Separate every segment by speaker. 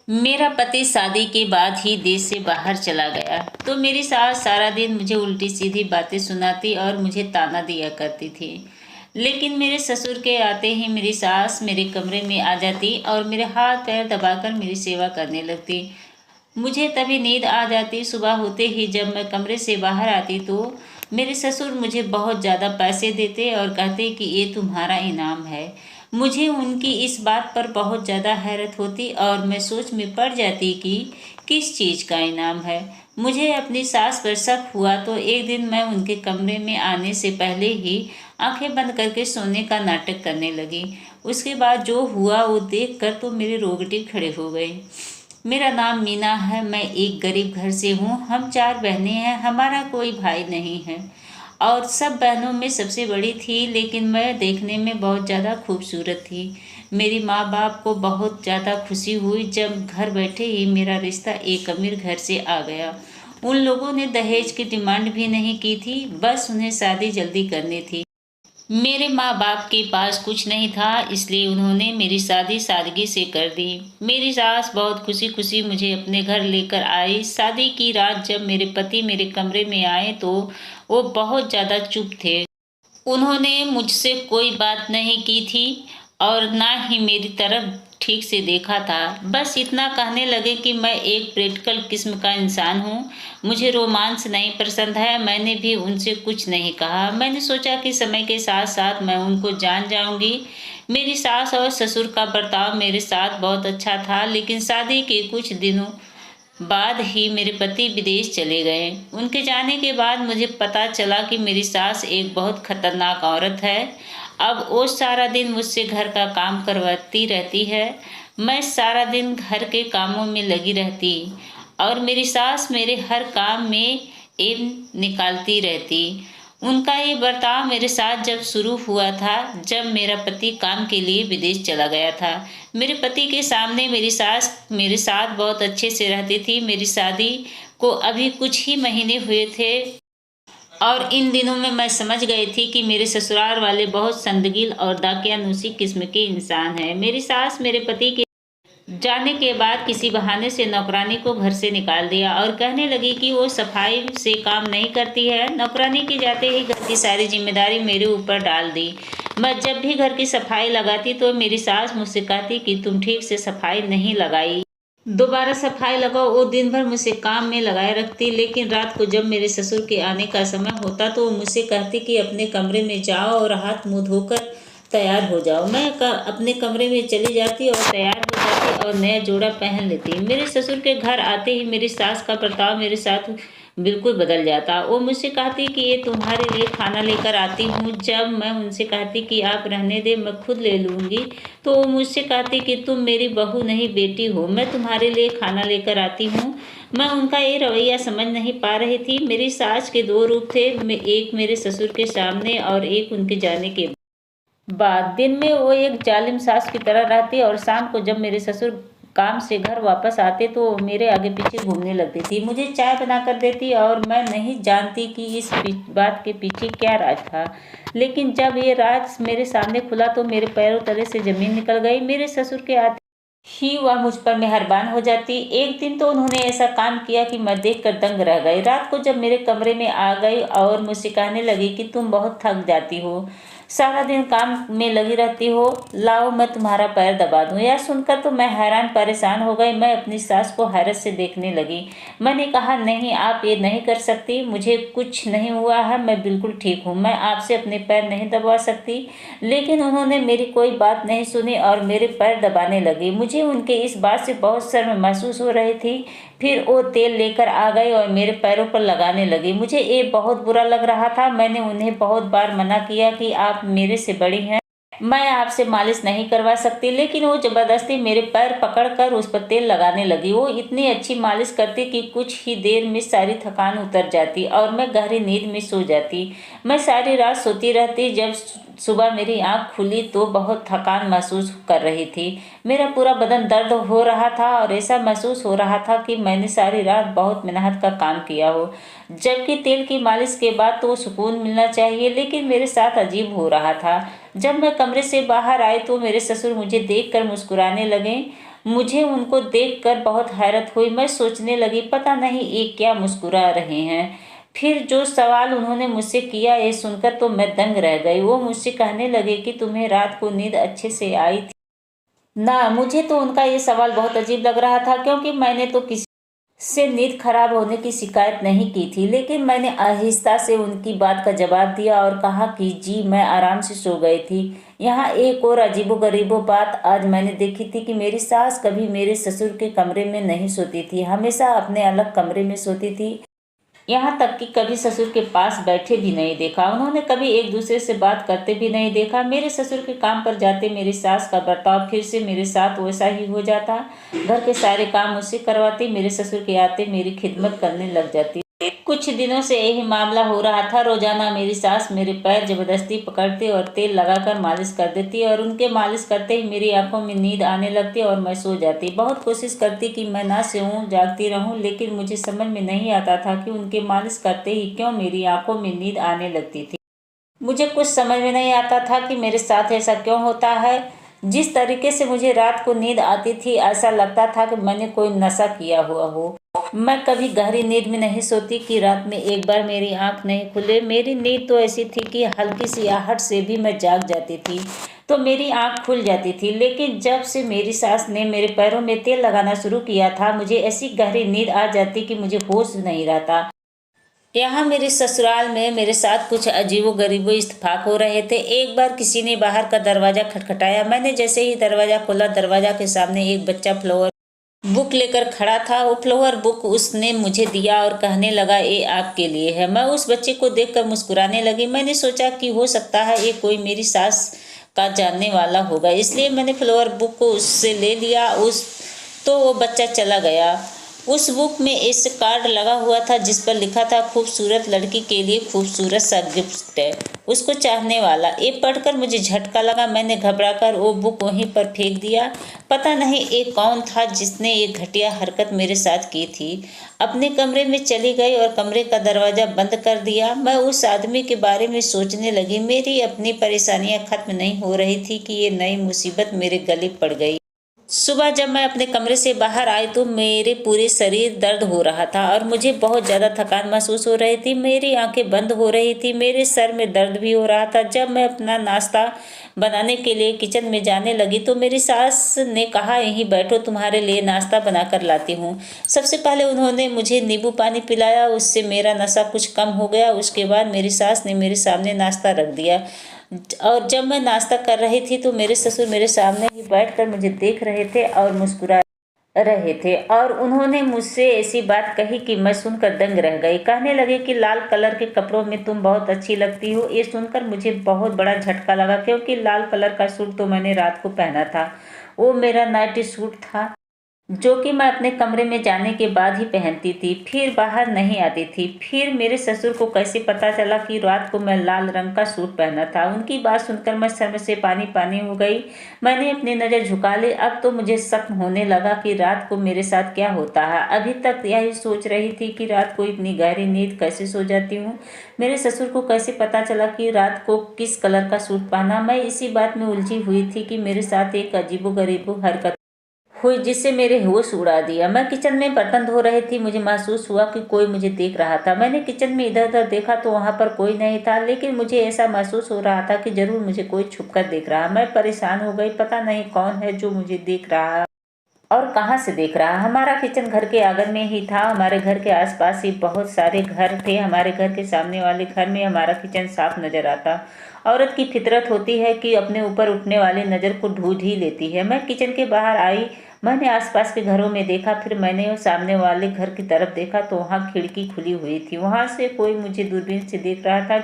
Speaker 1: मेरा पति शादी के बाद ही देश से बाहर चला गया तो मेरी सास सारा दिन मुझे उल्टी सीधी बातें सुनाती और मुझे ताना दिया करती थी। लेकिन मेरे ससुर के आते ही मेरी सास मेरे कमरे में आ जाती और मेरे हाथ पैर दबाकर मेरी सेवा करने लगती। मुझे तभी नींद आ जाती। सुबह होते ही जब मैं कमरे से बाहर आती तो मेरे ससुर मुझे बहुत ज़्यादा पैसे देते और कहते कि ये तुम्हारा इनाम है। मुझे उनकी इस बात पर बहुत ज़्यादा हैरत होती और मैं सोच में पड़ जाती कि किस चीज़ का इनाम है। मुझे अपनी सास पर शक हुआ तो एक दिन मैं उनके कमरे में आने से पहले ही आंखें बंद करके सोने का नाटक करने लगी। उसके बाद जो हुआ वो देख कर तो मेरे रोंगटे खड़े हो गए। मेरा नाम मीना है। मैं एक गरीब घर से हूँ। हम 4 बहनें हैं। हमारा कोई भाई नहीं है और सब बहनों में सबसे बड़ी थी, लेकिन मैं देखने में बहुत ज़्यादा खूबसूरत थी। मेरी माँ बाप को बहुत ज़्यादा खुशी हुई जब घर बैठे ही मेरा रिश्ता एक अमीर घर से आ गया। उन लोगों ने दहेज की डिमांड भी नहीं की थी, बस उन्हें शादी जल्दी करनी थी। मेरे माँ बाप के पास कुछ नहीं था, इसलिए उन्होंने मेरी शादी सादगी से कर दी। मेरी सास बहुत खुशी खुशी मुझे अपने घर लेकर आई। शादी की रात जब मेरे पति मेरे कमरे में आए तो वो बहुत ज़्यादा चुप थे। उन्होंने मुझसे कोई बात नहीं की थी और ना ही मेरी तरफ ठीक से देखा था। बस इतना कहने लगे कि मैं एक प्रैक्टिकल किस्म का इंसान हूँ, मुझे रोमांस नहीं पसंद है। मैंने भी उनसे कुछ नहीं कहा। मैंने सोचा कि समय के साथ साथ मैं उनको जान जाऊंगी। मेरी सास और ससुर का बर्ताव मेरे साथ बहुत अच्छा था, लेकिन शादी के कुछ दिनों बाद ही मेरे पति विदेश चले गए। उनके जाने के बाद मुझे पता चला कि मेरी सास एक बहुत खतरनाक औरत है। अब वो सारा दिन मुझसे घर का काम करवाती रहती है। मैं सारा दिन घर के कामों में लगी रहती और मेरी सास मेरे हर काम में एन निकालती रहती। उनका ये बर्ताव मेरे साथ जब शुरू हुआ था जब मेरा पति काम के लिए विदेश चला गया था। मेरे पति के सामने मेरी सास मेरे साथ बहुत अच्छे से रहती थी। मेरी शादी को अभी कुछ ही महीने हुए थे और इन दिनों में मैं समझ गई थी कि मेरे ससुराल वाले बहुत संदगील और दाकियानूसी किस्म के इंसान हैं। मेरी सास मेरे पति के जाने के बाद किसी बहाने से नौकरानी को घर से निकाल दिया और कहने लगी कि वो सफाई से काम नहीं करती है। नौकरानी के जाते ही घर की सारी जिम्मेदारी मेरे ऊपर डाल दी। मैं जब भी घर की सफाई लगाती तो मेरी सास मुझसे कहती कि तुम ठीक से सफाई नहीं लगाई, दोबारा सफाई लगाओ। वो दिन भर मुझसे काम में लगाए रखती। लेकिन रात को जब मेरे ससुर के आने का समय होता तो वो मुझसे कहती कि अपने कमरे में जाओ और हाथ मुंह धोकर तैयार हो जाओ। मैं अपने कमरे में चली जाती और तैयार हो जाती और नया जोड़ा पहन लेती। मेरे ससुर के घर आते ही मेरी सास का बर्ताव मेरे साथ बिल्कुल बदल जाता। वो मुझसे कहती कि ये तुम्हारे लिए खाना लेकर आती हूँ। जब मैं उनसे कहती कि आप रहने दे, मैं खुद ले लूँगी, तो वो मुझसे कहती कि तुम मेरी बहू नहीं बेटी हो, मैं तुम्हारे लिए खाना लेकर आती हूँ। मैं उनका ये रवैया समझ नहीं पा रही थी। मेरी सास के 2 रूप थे, एक मेरे ससुर के सामने और एक उनके जाने के बाद। दिन में वो एक जालिम सास की तरह रहती और शाम को जब मेरे ससुर काम से घर वापस आते तो वो मेरे आगे पीछे घूमने लगती थी। मुझे चाय बना कर देती और मैं नहीं जानती कि इस बात के पीछे क्या राज था। लेकिन जब ये राज मेरे सामने खुला तो मेरे पैरों तले से जमीन निकल गई। मेरे ससुर के आते ही वह मुझ पर मेहरबान हो जाती। एक दिन तो उन्होंने ऐसा काम किया कि मैं देखकर दंग रह गई। रात को जब मेरे कमरे में आ गई और मुझसे कहने लगी कि तुम बहुत थक जाती हो, सारा दिन काम में लगी रहती हो, लाओ मैं तुम्हारा पैर दबा दूं। यह सुनकर तो मैं हैरान परेशान हो गई। मैं अपनी सास को हैरत से देखने लगी। मैंने कहा नहीं, आप ये नहीं कर सकती, मुझे कुछ नहीं हुआ है, मैं बिल्कुल ठीक हूँ, मैं आपसे अपने पैर नहीं दबा सकती। लेकिन उन्होंने मेरी कोई बात नहीं सुनी और मेरे पैर दबाने लगी। मुझे उनके इस बात से बहुत शर्म महसूस हो रही थी। फिर वो तेल लेकर आ गई और मेरे पैरों पर लगाने लगी। मुझे ये बहुत बुरा लग रहा था। मैंने उन्हें बहुत बार मना किया कि आप मेरे से बड़ी हैं, मैं आपसे मालिश नहीं करवा सकती, लेकिन वो जबरदस्ती मेरे पैर पकड़कर उस पर तेल लगाने लगी। वो इतनी अच्छी मालिश करती कि कुछ ही देर में सारी थकान उतर जाती और मैं गहरी नींद में सो जाती। मैं सारी रात सोती रहती। जब सुबह मेरी आंख खुली तो बहुत थकान महसूस कर रही थी। मेरा पूरा बदन दर्द हो रहा था और ऐसा महसूस हो रहा था कि मैंने सारी रात बहुत मेहनत का काम किया हो। जबकि तेल की मालिश के बाद तो सुकून मिलना चाहिए, लेकिन मेरे साथ अजीब हो रहा था। जब मैं कमरे से बाहर आई तो मेरे ससुर मुझे देखकर मुस्कुराने लगे मुझे उनको देखकर बहुत हैरत हुई। मैं सोचने लगी पता नहीं ये क्या मुस्कुरा रहे हैं। फिर जो सवाल उन्होंने मुझसे किया ये सुनकर तो मैं दंग रह गई। वो मुझसे कहने लगे कि तुम्हें रात को नींद अच्छे से आई थी ना। मुझे तो उनका ये सवाल बहुत अजीब लग रहा था, क्योंकि मैंने तो किसी से नींद खराब होने की शिकायत नहीं की थी। लेकिन मैंने आहिस्ता से उनकी बात का जवाब दिया और कहा कि जी मैं आराम से सो गई थी। यहाँ एक और अजीबोगरीबो बात आज मैंने देखी थी कि मेरी सास कभी मेरे ससुर के कमरे में नहीं सोती थी, हमेशा अपने अलग कमरे में सोती थी। यहाँ तक कि कभी ससुर के पास बैठे भी नहीं देखा। उन्होंने कभी एक दूसरे से बात करते भी नहीं देखा। मेरे ससुर के काम पर जाते मेरी सास का बर्ताव फिर से मेरे साथ वैसा ही हो जाता। घर के सारे काम मुझसे करवाती, मेरे ससुर के आते मेरी खिदमत करने लग जाती। कुछ दिनों से यही मामला हो रहा था। रोजाना मेरी सास मेरे पैर जबरदस्ती पकड़ती और तेल लगाकर मालिश कर देती, और उनके मालिश करते ही मेरी आंखों में नींद आने लगती और मैं सो जाती। बहुत कोशिश करती कि मैं ना सोऊं, जागती रहूं, लेकिन मुझे समझ में नहीं आता था कि उनके मालिश करते ही क्यों मेरी आंखों में नींद आने लगती थी। मुझे कुछ समझ में नहीं आता था कि मेरे साथ ऐसा क्यों होता है। जिस तरीके से मुझे रात को नींद आती थी ऐसा लगता था कि मैंने कोई नशा किया हुआ हो। मैं कभी गहरी नींद में नहीं सोती कि रात में एक बार मेरी आंख नहीं खुले। मेरी नींद तो ऐसी थी कि हल्की सी आहट से भी मैं जाग जाती थी तो मेरी आंख खुल जाती थी। लेकिन जब से मेरी सास ने मेरे पैरों में तेल लगाना शुरू किया था मुझे ऐसी गहरी नींद आ जाती कि मुझे होश नहीं रहता। यहाँ मेरे ससुराल में मेरे साथ कुछ अजीबो-गरीबो इत्तेफाक हो रहे थे। एक बार किसी ने बाहर का दरवाजा खटखटाया। मैंने जैसे ही दरवाजा खोला, दरवाजा के सामने एक बच्चा फ्लावर बुक लेकर खड़ा था। वो फ्लावर बुक उसने मुझे दिया और कहने लगा ये आपके लिए है। मैं उस बच्चे को देखकर मुस्कुराने लगी। मैंने सोचा कि हो सकता है ये कोई मेरी सास का जानने वाला होगा, इसलिए मैंने फ्लावर बुक को उससे ले लिया। तो वो बच्चा चला गया। उस बुक में एक कार्ड लगा हुआ था जिस पर लिखा था खूबसूरत लड़की के लिए खूबसूरत सा गिफ्ट है, उसको चाहने वाला। ये पढ़कर मुझे झटका लगा। मैंने घबराकर वो बुक वहीं पर फेंक दिया। पता नहीं ये कौन था जिसने ये घटिया हरकत मेरे साथ की थी। अपने कमरे में चली गई और कमरे का दरवाज़ा बंद कर दिया। मैं उस आदमी के बारे में सोचने लगी। मेरी अपनी परेशानियां खत्म नहीं हो रही थी कि ये नई मुसीबत मेरे गले पड़ गई। सुबह जब मैं अपने कमरे से बाहर आई तो मेरे पूरे शरीर दर्द हो रहा था और मुझे बहुत ज़्यादा थकान महसूस हो रही थी। मेरी आंखें बंद हो रही थी, मेरे सर में दर्द भी हो रहा था। जब मैं अपना नाश्ता बनाने के लिए किचन में जाने लगी तो मेरी सास ने कहा यहीं बैठो, तुम्हारे लिए नाश्ता बना कर लाती हूँ। सबसे पहले उन्होंने मुझे नींबू पानी पिलाया, उससे मेरा नशा कुछ कम हो गया। उसके बाद मेरी सास ने मेरे सामने नाश्ता रख दिया और जब मैं नाश्ता कर रही थी तो मेरे ससुर मेरे सामने ही बैठकर मुझे देख रहे थे और मुस्कुरा रहे थे। और उन्होंने मुझसे ऐसी बात कही कि मैं सुनकर दंग रह गई। कहने लगे कि लाल कलर के कपड़ों में तुम बहुत अच्छी लगती हो। ये सुनकर मुझे बहुत बड़ा झटका लगा, क्योंकि लाल कलर का सूट तो मैंने रात को पहना था। वो मेरा नाइटी सूट था जो कि मैं अपने कमरे में जाने के बाद ही पहनती थी, फिर बाहर नहीं आती थी। फिर मेरे ससुर को कैसे पता चला कि रात को मैं लाल रंग का सूट पहना था। उनकी बात सुनकर मैं सर में से पानी पानी हो गई। मैंने अपनी नज़र झुका ली। अब तो मुझे शक होने लगा कि रात को मेरे साथ क्या होता है। अभी तक यही सोच रही थी कि रात को इतनी गहरी नींद कैसे सो जाती हूँ। मेरे ससुर को कैसे पता चला कि रात को किस कलर का सूट पहना। मैं इसी बात में उलझी हुई थी कि मेरे साथ एक अजीबोगरीबो हरकत हुई जिससे मेरे होश उड़ा दिया। मैं किचन में बर्तन धो रही थी। मुझे महसूस हुआ कि कोई मुझे देख रहा था। मैंने किचन में इधर उधर देखा तो वहां पर कोई नहीं था, लेकिन मुझे ऐसा महसूस हो रहा था कि जरूर मुझे कोई छुपकर देख रहा। मैं परेशान हो गई। पता नहीं कौन है जो मुझे देख रहा है और कहाँ से देख रहा। हमारा किचन घर के आंगन में ही था। हमारे घर के आसपास ही बहुत सारे घर थे। हमारे घर के सामने वाले घर में हमारा किचन साफ नजर आता। औरत की फितरत होती है कि अपने ऊपर उठने वाली नज़र को ढूंढ ही लेती है। मैं किचन के बाहर आई। मैंने आसपास के घरों में देखा, फिर मैंने सामने वाले घर की तरफ देखा तो वहाँ खिड़की खुली हुई थी। वहाँ से कोई मुझे दूरबीन से देख रहा था,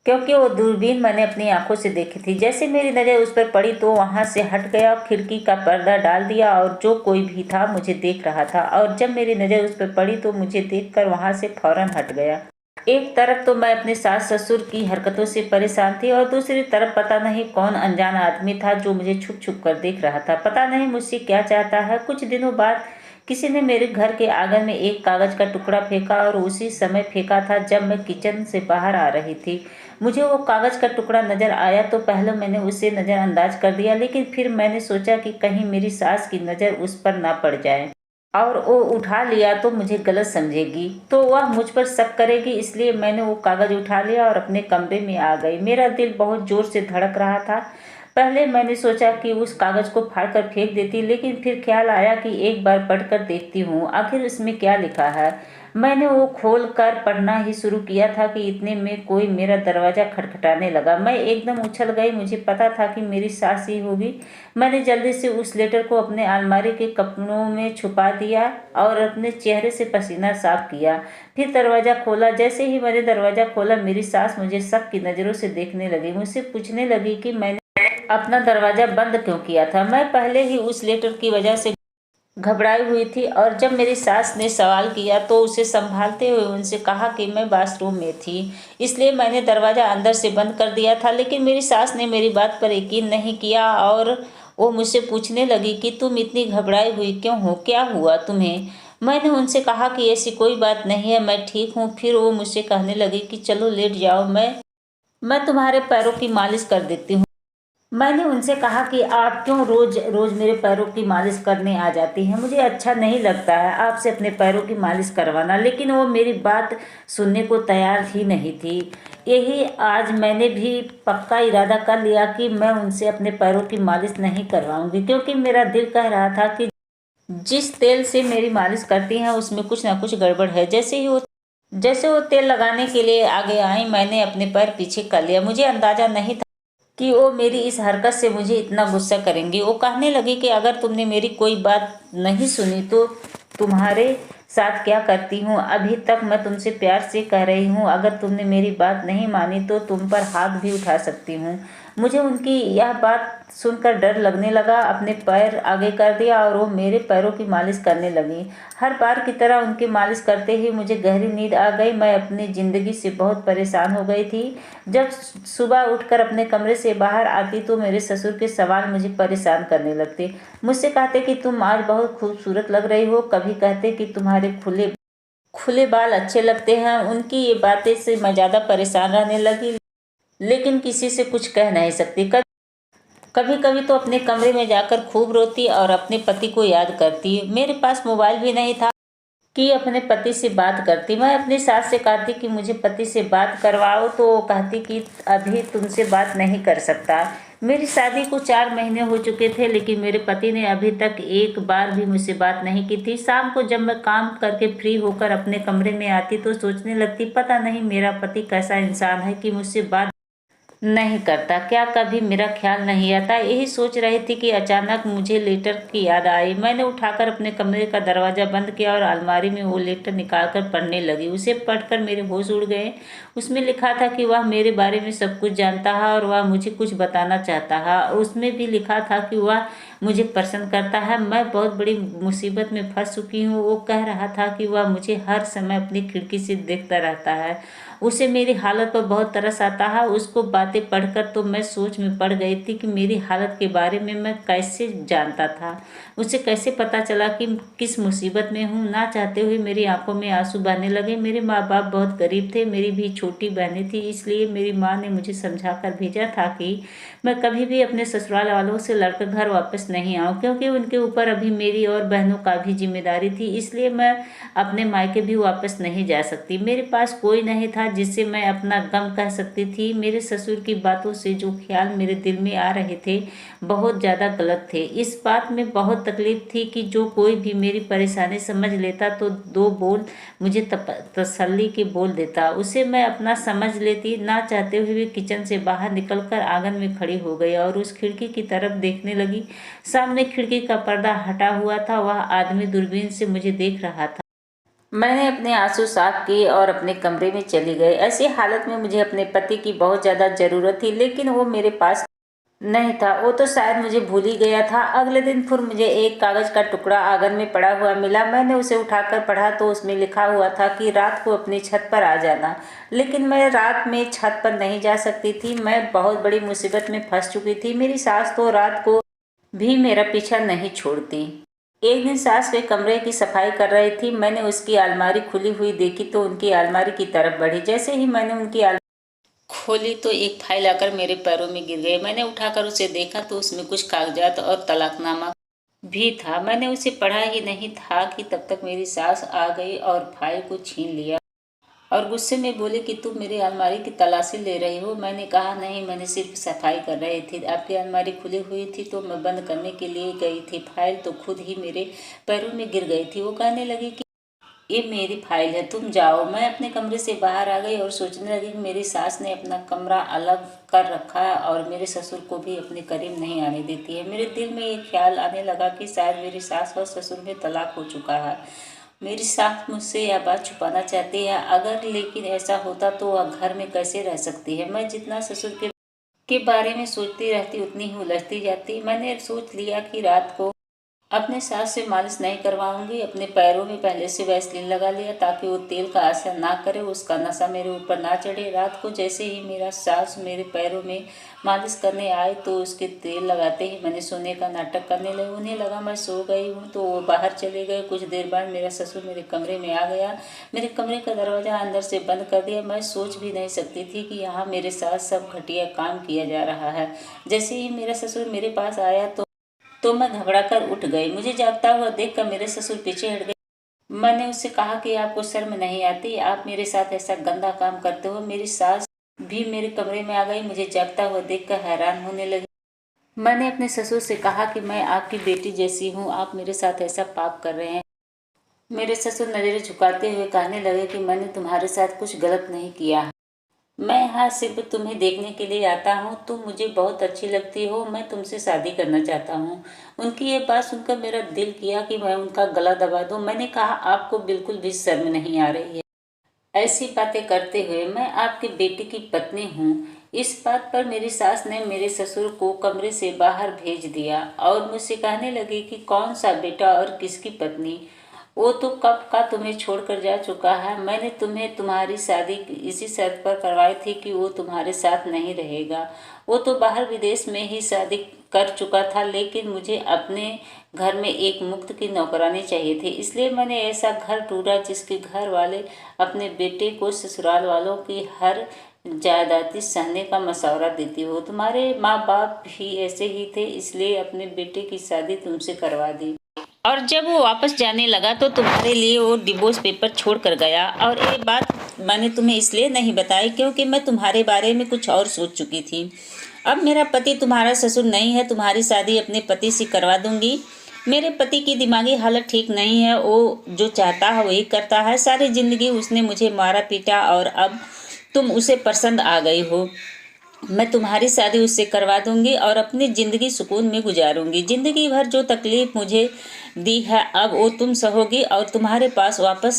Speaker 1: क्योंकि वो दूरबीन मैंने अपनी आंखों से देखी थी। जैसे मेरी नज़र उस पर पड़ी तो वहाँ से हट गया, खिड़की का पर्दा डाल दिया और जो कोई भी था मुझे देख रहा था। और जब मेरी नज़र उस पर पड़ी तो मुझे देखकर वहाँ से फौरन हट गया। एक तरफ तो मैं अपने सास ससुर की हरकतों से परेशान थी और दूसरी तरफ पता नहीं कौन अनजान आदमी था जो मुझे छुप छुप कर देख रहा था। पता नहीं मुझसे क्या चाहता है। कुछ दिनों बाद किसी ने मेरे घर के आंगन में एक कागज का टुकड़ा फेंका और उसी समय फेंका था जब मैं किचन से बाहर आ रही थी। मुझे वो कागज का टुकड़ा नजर आया तो पहले मैंने उसे नजरअंदाज कर दिया, लेकिन फिर मैंने सोचा कि कहीं मेरी सास की नजर उस पर ना पड़ जाए और वो उठा लिया तो मुझे गलत समझेगी, तो वह मुझ पर शक करेगी। इसलिए मैंने वो कागज उठा लिया और अपने कमरे में आ गई। मेरा दिल बहुत जोर से धड़क रहा था। पहले मैंने सोचा कि उस कागज को फाड़कर फेंक देती, लेकिन फिर ख्याल आया कि एक बार पढ़कर देखती हूँ आखिर उसमें क्या लिखा है। मैंने वो खोल कर पढ़ना ही शुरू किया था कि इतने में कोई मेरा दरवाजा खटखटाने लगा। मैं एकदम उछल गई, मुझे पता था कि मेरी सास ही होगी। मैंने जल्दी से उस लेटर को अपने अलमारी के कपड़ों में छुपा दिया और अपने चेहरे से पसीना साफ किया। फिर दरवाजा खोला। जैसे ही मैंने दरवाजा खोला मेरी सास मुझे शक की नज़रों से देखने लगी। मुझसे पूछने लगी कि मैंने अपना दरवाजा बंद क्यों किया था। मैं पहले ही उस लेटर की वजह से घबराई हुई थी और जब मेरी सास ने सवाल किया तो उसे संभालते हुए उनसे कहा कि मैं बाथरूम में थी, इसलिए मैंने दरवाज़ा अंदर से बंद कर दिया था। लेकिन मेरी सास ने मेरी बात पर यकीन नहीं किया और वो मुझसे पूछने लगी कि तुम इतनी घबराई हुई क्यों हो, क्या हुआ तुम्हें। मैंने उनसे कहा कि ऐसी कोई बात नहीं है, मैं ठीक हूँ। फिर वो मुझसे कहने लगी कि चलो लेट जाओ, मैं तुम्हारे पैरों की मालिश कर देती हूँ। मैंने उनसे कहा कि आप क्यों रोज रोज मेरे पैरों की मालिश करने आ जाती हैं, मुझे अच्छा नहीं लगता है आपसे अपने पैरों की मालिश करवाना। लेकिन वो मेरी बात सुनने को तैयार ही नहीं थी। यही आज मैंने भी पक्का इरादा कर लिया कि मैं उनसे अपने पैरों की मालिश नहीं करवाऊंगी, क्योंकि मेरा दिल कह रहा था कि जिस तेल से मेरी मालिश करती हैं उसमें कुछ ना कुछ गड़बड़ है। जैसे वो तेल लगाने के लिए आगे आई, मैंने अपने पैर पीछे कर लिया। मुझे अंदाजा नहीं था कि वो मेरी इस हरकत से मुझे इतना गुस्सा करेंगी। वो कहने लगी कि अगर तुमने मेरी कोई बात नहीं सुनी तो तुम्हारे साथ क्या करती हूँ। अभी तक मैं तुमसे प्यार से कह रही हूँ, अगर तुमने मेरी बात नहीं मानी तो तुम पर हाथ भी उठा सकती हूँ। मुझे उनकी यह बात सुनकर डर लगने लगा। अपने पैर आगे कर दिया और वो मेरे पैरों की मालिश करने लगी। हर बार की तरह उनकी मालिश करते ही मुझे गहरी नींद आ गई। मैं अपनी ज़िंदगी से बहुत परेशान हो गई थी। जब सुबह उठकर अपने कमरे से बाहर आती तो मेरे ससुर के सवाल मुझे परेशान करने लगते। मुझसे कहते कि तुम आज बहुत खूबसूरत लग रही हो, कभी कहते कि तुम्हारे खुले खुले बाल अच्छे लगते हैं। उनकी ये बातें से मैं ज़्यादा परेशान रहने लगी, लेकिन किसी से कुछ कह नहीं सकती। कभी कभी तो अपने कमरे में जाकर खूब रोती और अपने पति को याद करती। मेरे पास मोबाइल भी नहीं था कि अपने पति से बात करती। मैं अपनी सास से कहती कि मुझे पति से बात करवाओ तो वो कहती कि अभी तुमसे बात नहीं कर सकता। मेरी शादी को 4 महीने हो चुके थे, लेकिन मेरे पति ने अभी तक एक बार भी मुझसे बात नहीं की थी। शाम को जब मैं काम करके फ्री होकर अपने कमरे में आती तो सोचने लगती, पता नहीं मेरा पति कैसा इंसान है कि मुझसे बात नहीं करता, क्या कभी मेरा ख्याल नहीं आता। यही सोच रही थी कि अचानक मुझे लेटर की याद आई। मैंने उठाकर अपने कमरे का दरवाज़ा बंद किया और अलमारी में वो लेटर निकालकर पढ़ने लगी। उसे पढ़कर मेरे होश उड़ गए। उसमें लिखा था कि वह मेरे बारे में सब कुछ जानता है और वह मुझे कुछ बताना चाहता है। उसमें भी लिखा था कि वह मुझे पसंद करता है। मैं बहुत बड़ी मुसीबत में फंस चुकी हूँ। वो कह रहा था कि वह मुझे हर समय अपनी खिड़की से देखता रहता है। उसे मेरी हालत पर बहुत तरस आता है। उसको बातें पढ़कर तो मैं सोच में पड़ गई थी कि मेरी हालत के बारे में मैं कैसे जानता था। उसे कैसे पता चला कि किस मुसीबत में हूँ। ना चाहते हुए मेरी आंखों में आंसू बहने लगे। मेरे माँ बाप बहुत गरीब थे, मेरी भी छोटी बहनें थी, इसलिए मेरी माँ ने मुझे समझा कर भेजा था कि मैं कभी भी अपने ससुराल वालों से लड़कर घर वापस नहीं आऊँ, क्योंकि उनके ऊपर अभी मेरी और बहनों का भी जिम्मेदारी थी। इसलिए मैं अपने मायके भी वापस नहीं जा सकती। मेरे पास कोई नहीं था जिससे मैं अपना गम कह सकती थी। मेरे ससुर की बातों से जो ख्याल मेरे दिल में आ रहे थे बहुत ज़्यादा गलत थे। इस बात में बहुत तकलीफ थी कि जो कोई भी मेरी परेशानी समझ लेता तो 2 बोल मुझे तसल्ली के बोल देता, उसे मैं अपना समझ लेती। ना चाहते हुए किचन से बाहर निकलकर आंगन में खड़ी हो गई और उस खिड़की की तरफ देखने लगी। सामने खिड़की का पर्दा हटा हुआ था, वह आदमी दूरबीन से मुझे देख रहा था। मैंने अपने आंसू साफ किए और अपने कमरे में चली गई। ऐसी हालत में मुझे अपने पति की बहुत ज़्यादा ज़रूरत थी, लेकिन वो मेरे पास नहीं था। वो तो शायद मुझे भूल ही गया था। अगले दिन फिर मुझे एक कागज़ का टुकड़ा आंगन में पड़ा हुआ मिला। मैंने उसे उठाकर पढ़ा तो उसमें लिखा हुआ था कि रात को अपनी छत पर आ जाना। लेकिन मैं रात में छत पर नहीं जा सकती थी। मैं बहुत बड़ी मुसीबत में फंस चुकी थी। मेरी सास तो रात को भी मेरा पीछा नहीं छोड़ती। एक दिन सास के कमरे की सफाई कर रही थी। मैंने उसकी अलमारी खुली हुई देखी तो उनकी अलमारी की तरफ बढ़ी। जैसे ही मैंने उनकी खोली तो एक फाइल आकर मेरे पैरों में गिर गई। मैंने उठाकर उसे देखा तो उसमें कुछ कागजात और तलाकनामा भी था। मैंने उसे पढ़ा ही नहीं था कि तब तक मेरी सास आ गई और फाइल को छीन लिया और गुस्से में बोली कि तुम मेरी अलमारी की तलाशी ले रही हो। मैंने कहा नहीं, मैंने सिर्फ सफाई कर रही थी। आपकी अलमारी खुली हुई थी तो मैं बंद करने के लिए गई थी। फाइल तो खुद ही मेरे पैरों में गिर गई थी। वो कहने लगी कि ये मेरी फाइल है, तुम जाओ। मैं अपने कमरे से बाहर आ गई और सोचने लगी कि मेरी सास ने अपना कमरा अलग कर रखा है और मेरे ससुर को भी अपने करीब नहीं आने देती है। मेरे दिल में एक ख्याल आने लगा कि शायद मेरी सास और ससुर में तलाक हो चुका है। मेरी सास मुझसे यह बात छुपाना चाहती है। अगर लेकिन ऐसा होता तो वह घर में कैसे रह सकती है। मैं जितना ससुर के बारे में सोचती रहती उतनी ही उलझती जाती। मैंने सोच लिया कि रात को अपने सास से मालिश नहीं करवाऊंगी। अपने पैरों में पहले से वैसलीन लगा लिया ताकि वो तेल का असर ना करे, उसका नशा मेरे ऊपर ना चढ़े। रात को जैसे ही मेरा सास मेरे पैरों में मालिश करने आए तो उसके तेल लगाते ही मैंने सोने का नाटक करने लगी। उन्हें लगा मैं सो गई हूँ तो वो बाहर चले गए। कुछ देर बाद मेरा ससुर मेरे कमरे में आ गया। मेरे कमरे का दरवाजा अंदर से बंद कर दिया। मैं सोच भी नहीं सकती थी कि यहाँ मेरे साथ सब घटिया काम किया जा रहा है। जैसे ही मेरा ससुर मेरे पास आया तो मैं घबराकर उठ गई। मुझे जागता हुआ देखकर मेरे ससुर पीछे हट गए। मैंने उससे कहा कि आपको शर्म नहीं आती, आप मेरे साथ ऐसा गंदा काम करते हो। मेरी सास भी मेरे कमरे में आ गई। मुझे जागता हुआ देखकर हैरान होने लगी। मैंने अपने ससुर से कहा कि मैं आपकी बेटी जैसी हूँ, आप मेरे साथ ऐसा पाप कर रहे हैं। मेरे ससुर नजरें झुकाते हुए कहने लगे कि मैंने तुम्हारे साथ कुछ गलत नहीं किया। मैं यहाँ सिर्फ तुम्हें देखने के लिए आता हूँ। तुम मुझे बहुत अच्छी लगती हो। मैं तुमसे शादी करना चाहता हूँ। उनकी ये बात सुनकर मेरा दिल किया कि मैं उनका गला दबा दूँ। मैंने कहा आपको बिल्कुल भी शर्म नहीं आ रही है ऐसी बातें करते हुए? मैं आपकी बेटी की पत्नी हूँ। इस बात पर मेरी सास ने मेरे ससुर को कमरे से बाहर भेज दिया और मुझसे कहने लगी कि कौन सा बेटा और किसकी पत्नी? वो तो कब का तुम्हें छोड़कर जा चुका है। मैंने तुम्हें तुम्हारी शादी इसी शर्त पर करवाई थी कि वो तुम्हारे साथ नहीं रहेगा। वो तो बाहर विदेश में ही शादी कर चुका था, लेकिन मुझे अपने घर में एक मुफ्त की नौकरानी चाहिए थी। इसलिए मैंने ऐसा घर ढूंढा जिसके घर वाले अपने बेटे को ससुराल वालों की हर जायदादी सहने का मशवरा देती हो। तुम्हारे माँ बाप भी ऐसे ही थे, इसलिए अपने बेटे की शादी तुमसे करवा दी। और जब वो वापस जाने लगा तो तुम्हारे लिए वो डिवोर्स पेपर छोड़ कर गया। और ये बात मैंने तुम्हें इसलिए नहीं बताई क्योंकि मैं तुम्हारे बारे में कुछ और सोच चुकी थी। अब मेरा पति तुम्हारा ससुर नहीं है। तुम्हारी शादी अपने पति से करवा दूंगी। मेरे पति की दिमागी हालत ठीक नहीं है। वो जो चाहता है वही करता है। सारी जिंदगी उसने मुझे मारा पीटा और अब तुम उसे पसंद आ गई हो। मैं तुम्हारी शादी उससे करवा दूंगी और अपनी जिंदगी सुकून में गुजारूंगी। जिंदगी भर जो तकलीफ मुझे दी है अब वो तुम सहोगी और तुम्हारे पास वापस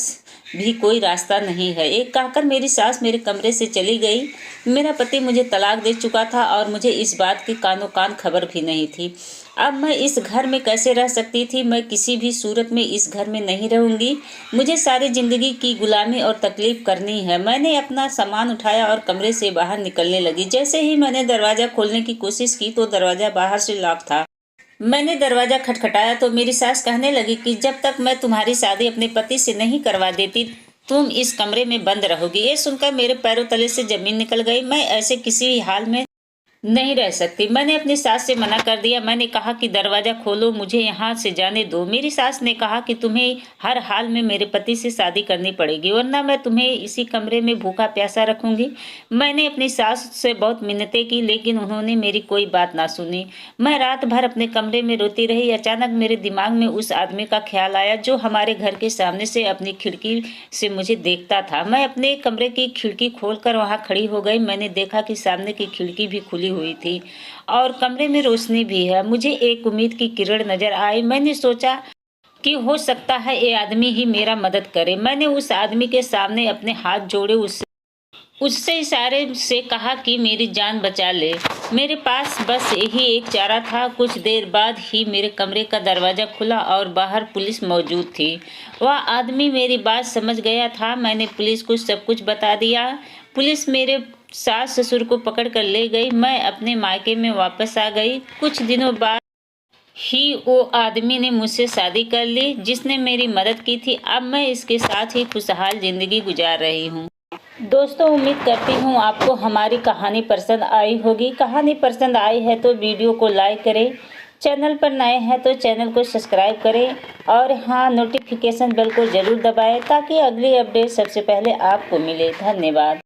Speaker 1: भी कोई रास्ता नहीं है। एक कहकर मेरी सास मेरे कमरे से चली गई। मेरा पति मुझे तलाक दे चुका था और मुझे इस बात की कानों कान खबर भी नहीं थी। अब मैं इस घर में कैसे रह सकती थी? मैं किसी भी सूरत में इस घर में नहीं रहूंगी। मुझे सारी जिंदगी की गुलामी और तकलीफ करनी है। मैंने अपना सामान उठाया और कमरे से बाहर निकलने लगी। जैसे ही मैंने दरवाजा खोलने की कोशिश की तो दरवाजा बाहर से लॉक था। मैंने दरवाजा खटखटाया तो मेरी सास कहने लगी कि जब तक मैं तुम्हारी शादी अपने पति से नहीं करवा देती तुम इस कमरे में बंद रहोगी। ये सुनकर मेरे पैरों तले से जमीन निकल गई। मैं ऐसे किसी भी हाल में नहीं रह सकती। मैंने अपनी सास से मना कर दिया। मैंने कहा कि दरवाजा खोलो, मुझे यहाँ से जाने दो। मेरी सास ने कहा कि तुम्हें हर हाल में मेरे पति से शादी करनी पड़ेगी वरना मैं तुम्हें इसी कमरे में भूखा प्यासा रखूंगी। मैंने अपनी सास से बहुत मिन्नतें की लेकिन उन्होंने मेरी कोई बात ना सुनी। मैं रात भर अपने कमरे में रोती रही। अचानक मेरे दिमाग में उस आदमी का ख्याल आया जो हमारे घर के सामने से अपनी खिड़की से मुझे देखता था। मैं अपने कमरे की खिड़की खोलकर वहाँ खड़ी हो गई। मैंने देखा कि सामने की खिड़की भी खुली हुई थी और कमरे में रोशनी भी है। मुझे एक उम्मीद की किरण नजर आई। मैंने सोचा कि हो सकता है ये आदमी ही मेरा मदद करे। मैंने उस आदमी के सामने अपने हाथ जोड़े उससे इशारे से कहा कि मेरी जान बचा ले। मेरे पास बस यही एक चारा था। कुछ देर बाद ही मेरे कमरे का दरवाजा खुला और बाहर पुलिस मौजूद थी। वह आदमी मेरी बात समझ गया था। मैंने पुलिस को सब कुछ बता दिया। पुलिस मेरे सास ससुर को पकड़ कर ले गई। मैं अपने मायके में वापस आ गई। कुछ दिनों बाद ही वो आदमी ने मुझसे शादी कर ली जिसने मेरी मदद की थी। अब मैं इसके साथ ही खुशहाल ज़िंदगी गुजार रही हूँ। दोस्तों, उम्मीद करती हूँ आपको हमारी कहानी पसंद आई होगी। कहानी पसंद आई है तो वीडियो को लाइक करें, चैनल पर नए हैं तो चैनल को सब्सक्राइब करें और हाँ, नोटिफिकेशन बेल को ज़रूर दबाएं ताकि अगली अपडेट सबसे पहले आपको मिले। धन्यवाद।